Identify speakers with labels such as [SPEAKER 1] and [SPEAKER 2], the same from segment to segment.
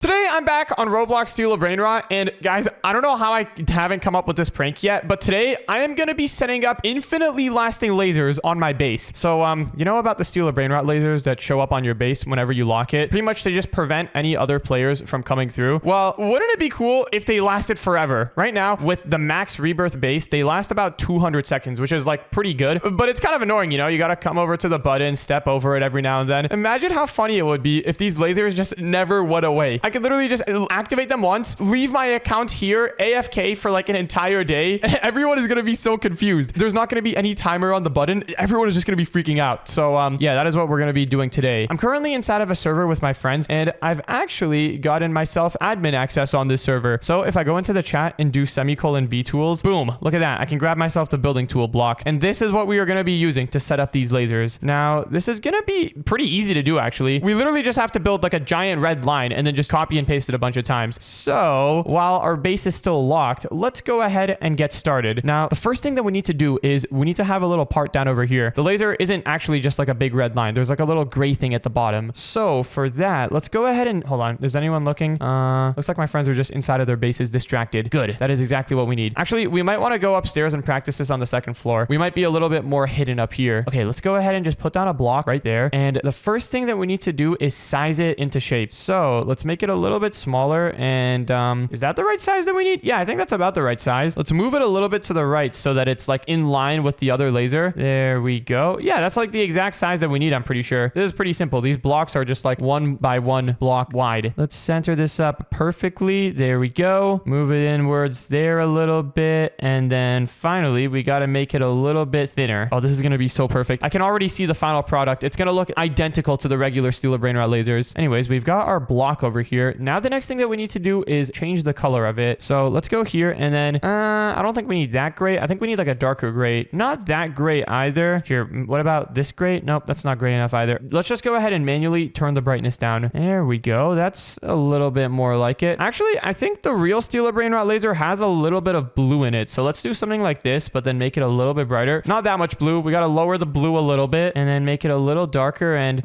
[SPEAKER 1] Today, I'm back on Roblox Steal a Brainrot, and guys, I don't know how I haven't come up with this prank yet, but today, I am going to be setting up infinitely lasting lasers on my base. So, you know about the Steal a Brainrot lasers that show up on your base whenever you lock it? Pretty much, they just prevent any other players from coming through. Well, wouldn't it be cool if they lasted forever? Right now, with the max rebirth base, they last about 200 seconds, which is, like, pretty good, but it's kind of annoying, you know? You got to come over to the button, step over it every now and then. Imagine how funny it would be if these lasers just never went away. I could literally just activate them once, leave my account here, AFK for like an entire day, and everyone is going to be so confused. There's not going to be any timer on the button. Everyone is just going to be freaking out. So, yeah, that is what we're going to be doing today. I'm currently inside of a server with my friends, and I've actually gotten myself admin access on this server. So if I go into the chat and do ;B tools, boom, look at that. I can grab myself the building tool block, and this is what we are going to be using to set up these lasers. Now, this is going to be pretty easy to do, actually. We literally just have to build like a giant red line and then just copy and paste it a bunch of times. So while our base is still locked, let's go ahead and get started. Now, the first thing that we need to do is we need to have a little part down over here. The laser isn't actually just like a big red line. There's like a little gray thing at the bottom. So for that, let's go ahead and hold on. Is anyone looking? Looks like my friends are just inside of their bases distracted. Good. That is exactly what we need. Actually, we might want to go upstairs and practice this on the second floor. We might be a little bit more hidden up here. Okay, let's go ahead and just put down a block right there. And the first thing that we need to do is size it into shape. So let's make it a little bit smaller. And is that the right size that we need? Yeah, I think that's about the right size. Let's move it a little bit to the right so that it's like in line with the other laser. There we go. Yeah, that's like the exact size that we need, I'm pretty sure. This is pretty simple. These blocks are just like 1 by 1 block wide. Let's center this up perfectly. There we go. Move it inwards there a little bit. And then finally, we got to make it a little bit thinner. Oh, this is going to be so perfect. I can already see the final product. It's going to look identical to the regular Steal a Brainrot lasers. Anyways, we've got our block over here. Now, the next thing that we need to do is change the color of it. So let's go here and then I don't think we need that gray. I think we need like a darker gray. Not that gray either. Here, what about this gray? Nope, that's not gray enough either. Let's just go ahead and manually turn the brightness down. There we go. That's a little bit more like it. Actually, I think the real Steal a Brainrot laser has a little bit of blue in it. So let's do something like this, but then make it a little bit brighter. Not that much blue. We got to lower the blue a little bit and then make it a little darker. And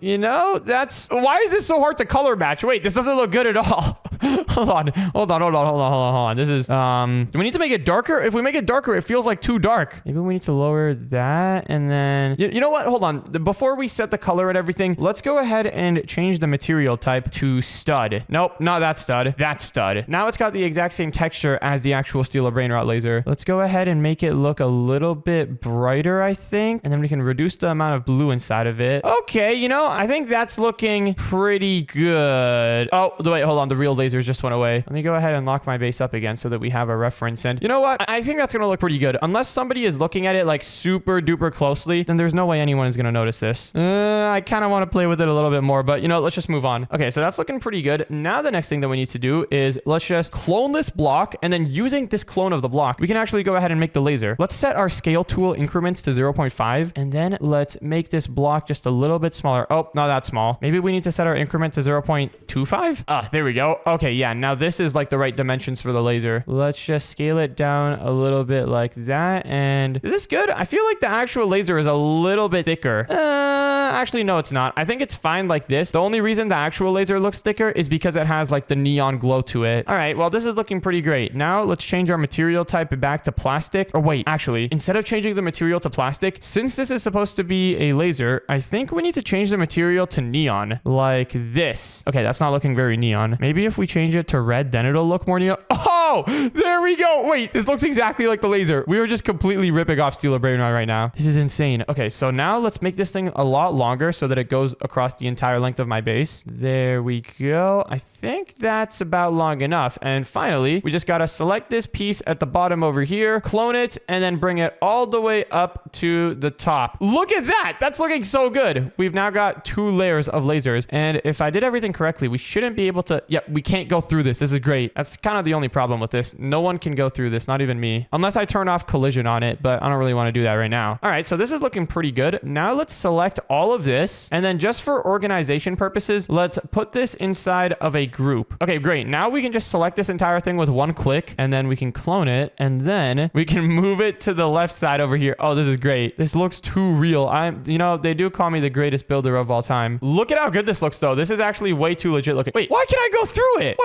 [SPEAKER 1] you know, that's why is this so hard to color match? Wait, this doesn't look good at all. Hold on. This is, do we need to make it darker? If we make it darker, it feels like too dark. Maybe we need to lower that and then, you know what? Hold on. Before we set the color and everything, let's go ahead and change the material type to stud. Nope, not that stud. That stud. Now it's got the exact same texture as the actual Steal a Brainrot laser. Let's go ahead and make it look a little bit brighter, I think. And then we can reduce the amount of blue inside of it. Okay, you know, I think that's looking pretty good. Oh, wait, hold on. The real lasers just went away. Let me go ahead and lock my base up again so that we have a reference. And you know what? I think that's going to look pretty good. Unless somebody is looking at it like super duper closely, then there's no way anyone is going to notice this. I kind of want to play with it a little bit more, but you know, let's just move on. Okay, so that's looking pretty good. Now the next thing that we need to do is let's just clone this block, and then using this clone of the block, we can actually go ahead and make the laser. Let's set our scale tool increments to 0.5, and then let's make this block just a little bit smaller. Oh, not that small. Maybe we need to set our increment to 0.25. There we go. Okay, yeah, now this is like the right dimensions for the laser. Let's just scale it down a little bit like that. And is this good? I feel like the actual laser is a little bit thicker. Actually, no, it's not. I think it's fine like this. The only reason the actual laser looks thicker is because it has like the neon glow to it. All right, well, this is looking pretty great. Now let's change our material type back to plastic. Or wait, actually, instead of changing the material to plastic, since this is supposed to be a laser, I think we need to change the material to neon like this. Okay, that's not looking very neon. Maybe if we change it to red, then it'll look more neon. Oh, there we go. Wait, this looks exactly like the laser. We are just completely ripping off Steal a Brainrot right now. This is insane. Okay, so now let's make this thing a lot longer so that it goes across the entire length of my base. There we go. I think that's about long enough. And finally, we just got to select this piece at the bottom over here, clone it, and then bring it all the way up to the top. Look at that. That's looking so good. We've now got 2 layers of lasers. And if I did everything correctly, we shouldn't be able to... Yep, we can't go through this. This is great. That's kind of the only problem with this. No one can go through this, not even me. Unless I turn off collision on it, but I don't really want to do that right now. All right, so this is looking pretty good. Now let's select all of this. And then just for organization purposes, let's put this inside of a group. Okay, great. Now we can just select this entire thing with one click, and then we can clone it, and then we can move it to the left side over here. Oh, this is great. This looks too real. You know, they do call me the greatest builder of all time. Look at how good this looks, though. This is actually way too legit looking. Wait, why can I go through it?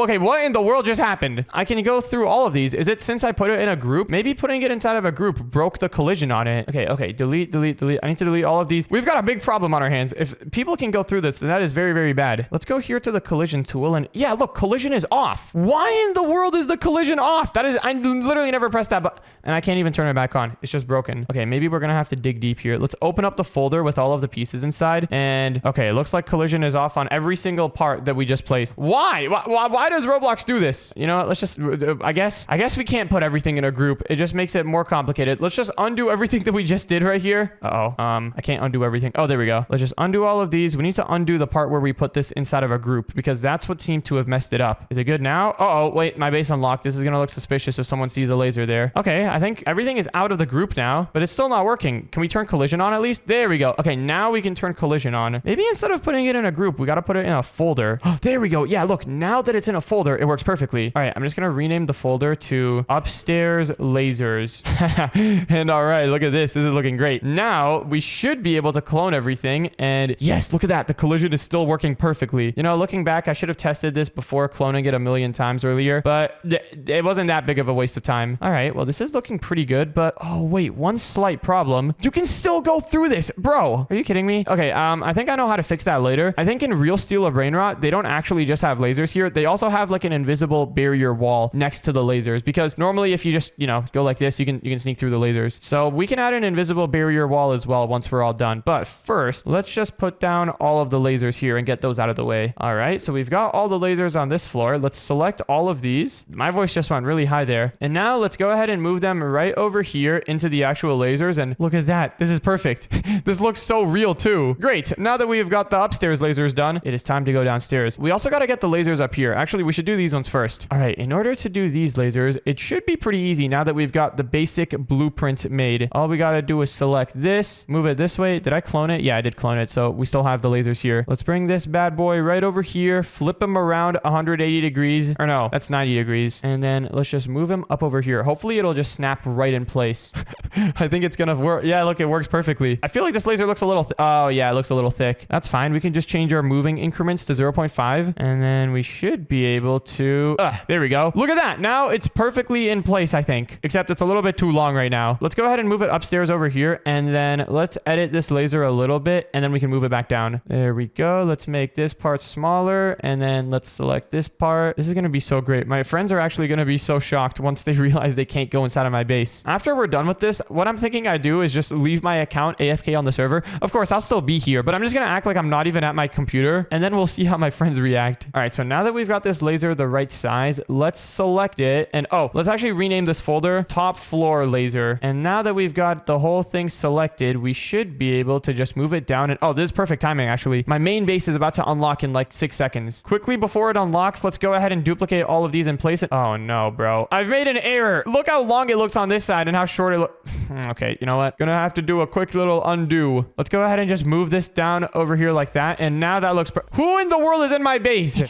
[SPEAKER 1] Okay, what in the world just happened? I can go through all of these. Is it since I put it in a group? Maybe putting it inside of a group broke the collision on it. Okay, delete, delete, delete. I need to delete all of these. We've got a big problem on our hands. If people can go through this, then that is very, very bad. Let's go here to the collision tool, and yeah, look, collision is off. Why in the world is the collision off? That is, I literally never pressed that button, and I can't even turn it back on. It's just broken. Okay, maybe we're gonna have to dig deep here. Let's open up the folder with all of the pieces inside, and okay, it looks like collision is off on every single part that we just placed. Why does Roblox do this? You know what? Let's just, I guess we can't put everything in a group. It just makes it more complicated. Let's just undo everything that we just did right here. I can't undo everything. Oh, there we go. Let's just undo all of these. We need to undo the part where we put this inside of a group because that's what seemed to have messed it up. Is it good now? Oh, wait, my base unlocked. This is gonna look suspicious if someone sees a laser there. Okay, I think everything is out of the group now, but it's still not working. Can we turn collision on at least? There we go. Okay, now we can turn collision on. Maybe instead of putting it in a group, we gotta put it in a folder. There we go. Yeah, look, now that it's in a folder, it works perfectly. All right, I'm just gonna rename the folder to upstairs lasers. And all right, look at this. This is looking great. Now we should be able to clone everything. And yes, look at that. The collision is still working perfectly. You know, looking back, I should have tested this before cloning it a million times earlier, but it wasn't that big of a waste of time. All right, well, this is looking pretty good, but oh wait, one slight problem. You can still go through this, bro. Are you kidding me? Okay, I think I know how to fix that later. I think in real Steal a Brainrot, they don't actually just have lasers here. They also have like an invisible barrier wall next to the lasers because normally if you just, you know, go like this, you can sneak through the lasers. So we can add an invisible barrier wall as well once we're all done. But first, let's just put down all of the lasers here and get those out of the way. All right, so we've got all the lasers on this floor. Let's select all of these. My voice just went really high there. And now let's go ahead and move them right over here into the actual lasers. And look at that. This is perfect. This looks so real too. Great. Now that we've got the upstairs lasers done, it is time to go downstairs. We also got to get the lasers up here. Actually, we should do these ones first. All right, in order to do these lasers, it should be pretty easy now that we've got the basic blueprint made. All we got to do is select this, move it this way. Did I clone it? Yeah, I did clone it. So we still have the lasers here. Let's bring this bad boy right over here, flip him around 180 degrees. Or no, that's 90 degrees. And then let's just move him up over here. Hopefully it'll just snap right in place. I think it's gonna work. Yeah, look, it works perfectly. I feel like this laser looks a little, oh yeah, it looks a little thick. That's fine. We can just change our moving increments to 0.5 and then we should be able to, there we go. Look at that. Now it's perfectly in place, I think, except it's a little bit too long right now. Let's go ahead and move it upstairs over here and then let's edit this laser a little bit and then we can move it back down. There we go. Let's make this part smaller and then let's select this part. This is gonna be so great. My friends are actually gonna be so shocked once they realize they can't go inside of my base. After we're done with this, what I'm thinking I do is just leave my account AFK on the server. Of course, I'll still be here, but I'm just gonna act like I'm not even at my computer and then we'll see how my friends react. All right, so now that we've got this laser the right size, let's select it and let's actually rename this folder top floor laser. And now that we've got the whole thing selected, we should be able to just move it down and this is perfect timing actually. My main base is about to unlock in like 6 seconds. Quickly before it unlocks, let's go ahead and duplicate all of these and place it. Oh no, bro. I've made an error. Look how long it looks on this side and how short it looks. Okay, you know what? Gonna have to do a quick little undo. Let's go ahead and just move this down over here like that. And now that looks... Who in the world is in my base?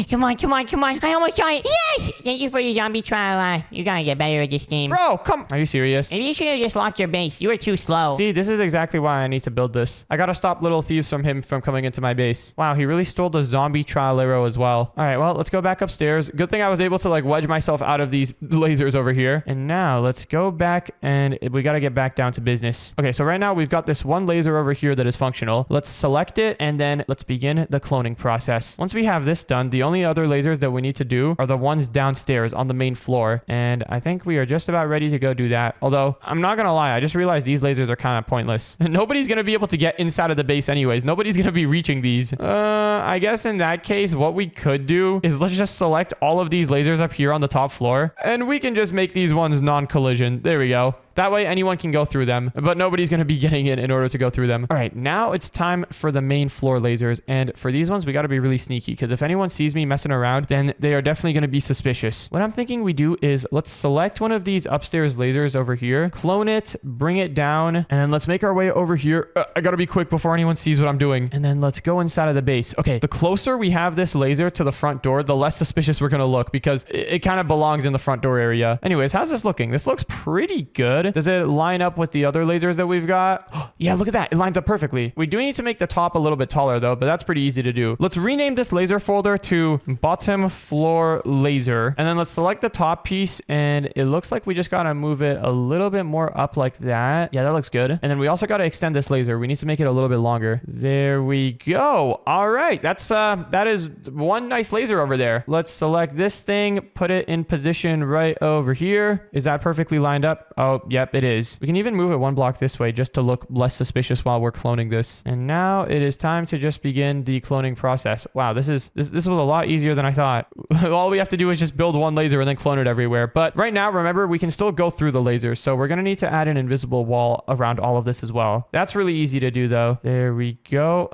[SPEAKER 2] Come on. I almost got it. Yes! Thank you for your zombie trial. You gotta get better at this game.
[SPEAKER 1] Bro, come... Are you serious?
[SPEAKER 2] Maybe you should have just locked your base. You were too slow.
[SPEAKER 1] See, this is exactly why I need to build this. I gotta stop little thieves from coming into my base. Wow, he really stole the zombie trial arrow as well. All right, well, let's go back upstairs. Good thing I was able to like wedge myself out of these lasers over here. And now let's go back and we got to get back down to business. Okay, so right now we've got this one laser over here that is functional. Let's select it and then let's begin the cloning process. Once we have this done, the only other lasers that we need to do are the ones downstairs on the main floor. And I think we are just about ready to go do that. Although, I'm not going to lie, I just realized these lasers are kind of pointless. Nobody's going to be able to get inside of the base anyways. Nobody's going to be reaching these. I guess in that case, what we could do is let's just select all of these lasers up here on the top floor and we can just make these ones non-collision. There we go. That way anyone can go through them, but nobody's going to be getting in order to go through them. All right, now it's time for the main floor lasers. And for these ones, we got to be really sneaky because if anyone sees me messing around, then they are definitely going to be suspicious. What I'm thinking we do is let's select one of these upstairs lasers over here, clone it, bring it down, and then let's make our way over here. I got to be quick before anyone sees what I'm doing. And then let's go inside of the base. Okay, the closer we have this laser to the front door, the less suspicious we're going to look because it kind of belongs in the front door area. Anyways, how's this looking? This looks pretty good. Does it line up with the other lasers that we've got? Yeah, look at that. It lines up perfectly. We do need to make the top a little bit taller though, but that's pretty easy to do. Let's rename this laser folder to bottom floor laser. And then let's select the top piece and it looks like we just got to move it a little bit more up like that. Yeah, that looks good. And then we also got to extend this laser. We need to make it a little bit longer. There we go. All right. That is one nice laser over there. Let's select this thing, put it in position right over here. Is that perfectly lined up? Oh, yep, it is. We can even move it one block this way just to look less suspicious while we're cloning this. And now it is time to just begin the cloning process. Wow, this was a lot easier than I thought. All we have to do is just build one laser and then clone it everywhere. But right now, remember, we can still go through the lasers. So we're going to need to add an invisible wall around all of this as well. That's really easy to do though. There we go.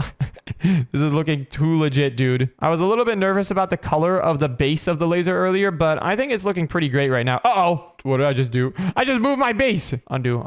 [SPEAKER 1] This is looking too legit, dude. I was a little bit nervous about the color of the base of the laser earlier, but I think it's looking pretty great right now. Uh-oh. What did I just do? I just moved my base. Undo.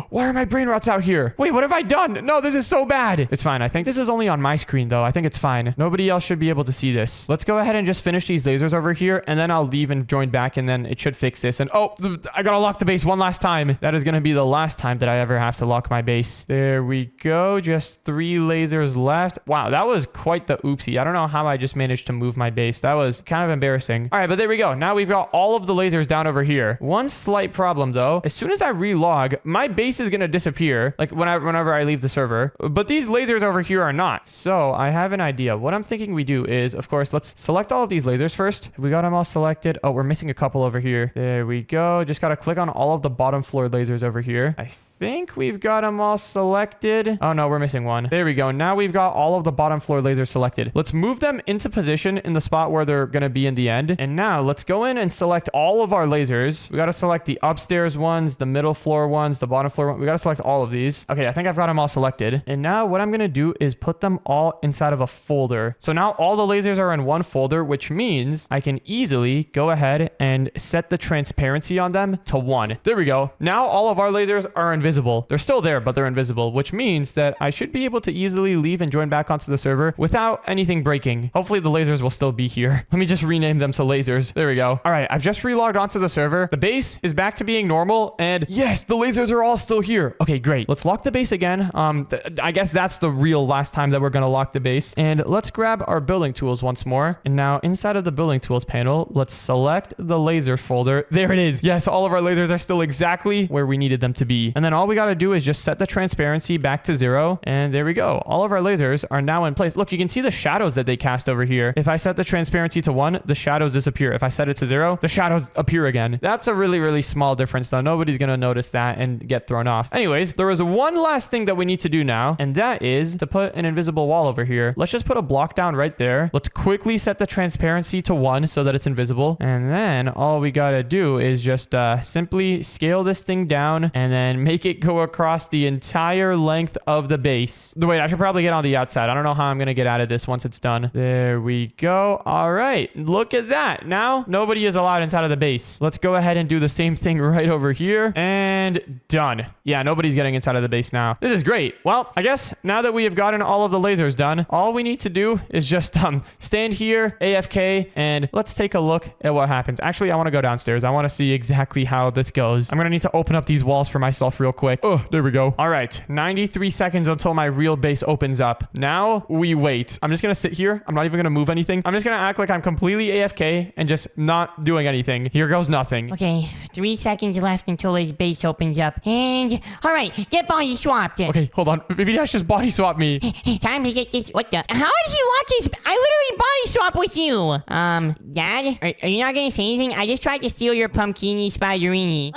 [SPEAKER 1] Why are my brain rots out here? Wait, what have I done? No, this is so bad. It's fine. I think this is only on my screen though. I think it's fine. Nobody else should be able to see this. Let's go ahead and just finish these lasers over here and then I'll leave and join back and then it should fix this. And oh, I gotta lock the base one last time. That is gonna be the last time that I ever have to lock my base. There we go. Just 3 lasers left. Wow, that was quite the oopsie. I don't know how I just managed to move my base. That was kind of embarrassing. All right, but there we go. Now we've got all of the lasers down over here. One slight problem though, as soon as I relog, my base is gonna disappear, like whenever I leave the server, but these lasers over here are not. So I have an idea. What I'm thinking we do is, of course, let's select all of these lasers first. Have we got them all selected? Oh, we're missing a couple over here. There we go. Just gotta click on all of the bottom floor lasers over here. I think we've got them all selected. Oh no, we're missing one. There we go. Now we've got all of the bottom floor lasers selected. Let's move them into position in the spot where they're going to be in the end. And now let's go in and select all of our lasers. We got to select the upstairs ones, the middle floor ones, the bottom floor one. We got to select all of these. Okay, I think I've got them all selected. And now what I'm going to do is put them all inside of a folder. So now all the lasers are in one folder, which means I can easily go ahead and set the transparency on them to 1. There we go. Now all of our lasers are invisible. They're still there, but they're invisible, which means that I should be able to easily leave and join back onto the server without anything breaking. Hopefully the lasers will still be here. Let me just rename them to lasers. There we go. All right, I've just relogged onto the server. The base is back to being normal, and yes, the lasers are all still here. Okay, great. Let's lock the base again. I guess that's the real last time that we're gonna lock the base. And let's grab our building tools once more. And now inside of the building tools panel, let's select the laser folder. There it is. Yes, all of our lasers are still exactly where we needed them to be. And then all we got to do is just set the transparency back to 0. And there we go. All of our lasers are now in place. Look, you can see the shadows that they cast over here. If I set the transparency to 1, the shadows disappear. If I set it to 0, the shadows appear again. That's a really, really small difference though. Nobody's going to notice that and get thrown off. Anyways, there is one last thing that we need to do now, and that is to put an invisible wall over here. Let's just put a block down right there. Let's quickly set the transparency to 1 so that it's invisible. And then all we got to do is just simply scale this thing down and then make it go across the entire length of the base. Wait, I should probably get on the outside. I don't know how I'm going to get out of this once it's done. There we go. All right. Look at that. Now, nobody is allowed inside of the base. Let's go ahead and do the same thing right over here. And done. Yeah, nobody's getting inside of the base now. This is great. Well, I guess now that we have gotten all of the lasers done, all we need to do is just stand here, AFK, and let's take a look at what happens. Actually, I want to go downstairs. I want to see exactly how this goes. I'm going to need to open up these walls for myself real quick. Oh, there we go. All right. 93 seconds until my real base opens up. Now we wait. I'm just going to sit here. I'm not even going to move anything. I'm just going to act like I'm completely AFK and just not doing anything. Here goes nothing.
[SPEAKER 2] Okay, 3 seconds left until his base opens up. And, all right, get body swapped.
[SPEAKER 1] Okay, hold on. Maybe Dash just body swap me.
[SPEAKER 2] Time to get this. What the? How did he lock his? I literally body swap with you. Dad? Are you not gonna say anything? I just tried to steal your pumpkini spiderini.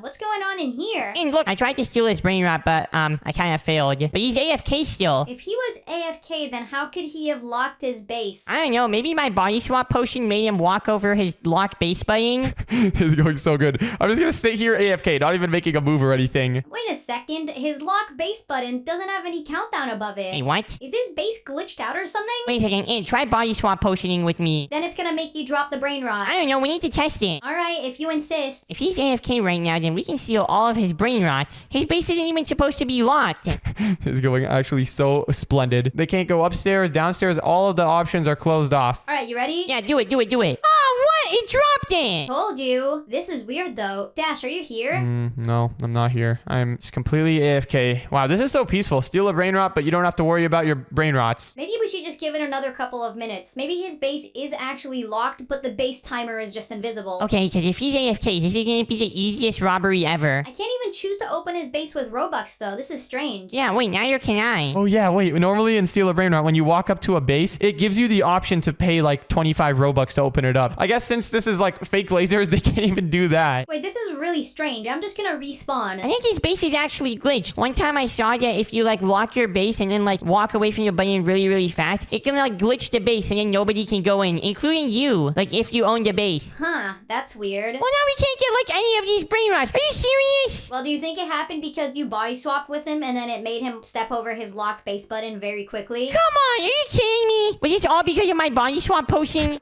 [SPEAKER 3] What's going on in here?
[SPEAKER 2] And look, I tried to steal his brain rot, but, I kind of failed. But he's AFK still.
[SPEAKER 3] If he was AFK, then how could he have locked his base?
[SPEAKER 2] I don't know, maybe my body swap potion made him walk over his lock base button.
[SPEAKER 1] It's going so good. I'm just gonna stay here AFK, not even making a move or anything.
[SPEAKER 3] Wait a second, his lock base button doesn't have any countdown above it.
[SPEAKER 2] Hey, what?
[SPEAKER 3] Is his base glitched out or something?
[SPEAKER 2] Wait a second, Ed, try body swap potioning with me.
[SPEAKER 3] Then it's gonna make you drop the brain rot.
[SPEAKER 2] I don't know, we need to test it.
[SPEAKER 3] Alright, if you insist.
[SPEAKER 2] If he's AFK right now, then we can steal all of his brain rots. His base isn't even supposed to be locked.
[SPEAKER 1] It's going actually so splendid. They can't go upstairs, downstairs. All of the options are closed off.
[SPEAKER 3] Alright, you ready?
[SPEAKER 2] Yeah, do it. Oh, what? It dropped it!
[SPEAKER 3] Told you. This is weird though. Dash, are you here?
[SPEAKER 1] No, I'm not here. I'm just completely AFK. Wow, this is so peaceful. Steal a brain rot, but you don't have to worry about your brain rots.
[SPEAKER 3] Maybe we should just give it another couple of minutes. Maybe his base is actually locked, but the base timer is just invisible.
[SPEAKER 2] Okay, because if he's AFK, this is gonna be the easiest robbery ever.
[SPEAKER 3] I can't even choose to open his base with Robux though. This is strange.
[SPEAKER 2] Yeah, wait, neither can I.
[SPEAKER 1] Oh yeah, wait. Normally in Steal a Brain Rot, when you walk up to a base, it gives you the option to pay like 25 Robux to open it up. I guess since this is like fake lasers, they can't even do that.
[SPEAKER 3] Wait, this is really strange. I'm just gonna
[SPEAKER 2] I
[SPEAKER 3] respawn.
[SPEAKER 2] think his base is actually glitched. One time I saw that if you like lock your base and then like walk away from your button really, really fast, it can like glitch the base and then nobody can go in, including you. Like if you own the base.
[SPEAKER 3] Huh, that's weird.
[SPEAKER 2] Well, now we can't get like any of these brain rots. Are you serious?
[SPEAKER 3] Well, do you think it happened because you body swapped with him and then it made him step over his lock base button very quickly?
[SPEAKER 2] Come on, are you kidding me? Was this all because of my body swap potion?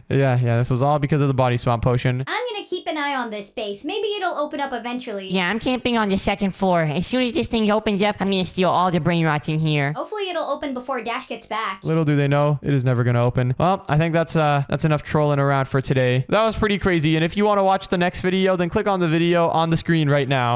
[SPEAKER 1] Yeah, this was all because of the body swap potion.
[SPEAKER 3] I'm gonna keep an eye on this base. Maybe it'll open up eventually.
[SPEAKER 2] Yeah, I'm camping on the second floor. As soon as this thing opens up, I'm gonna steal all the brain rots in here.
[SPEAKER 3] Hopefully it'll open before Dash gets back.
[SPEAKER 1] Little do they know, it is never gonna open. Well, I think that's enough trolling around for today. That was pretty crazy, and if you want to watch the next video, then click on the video on the screen right now.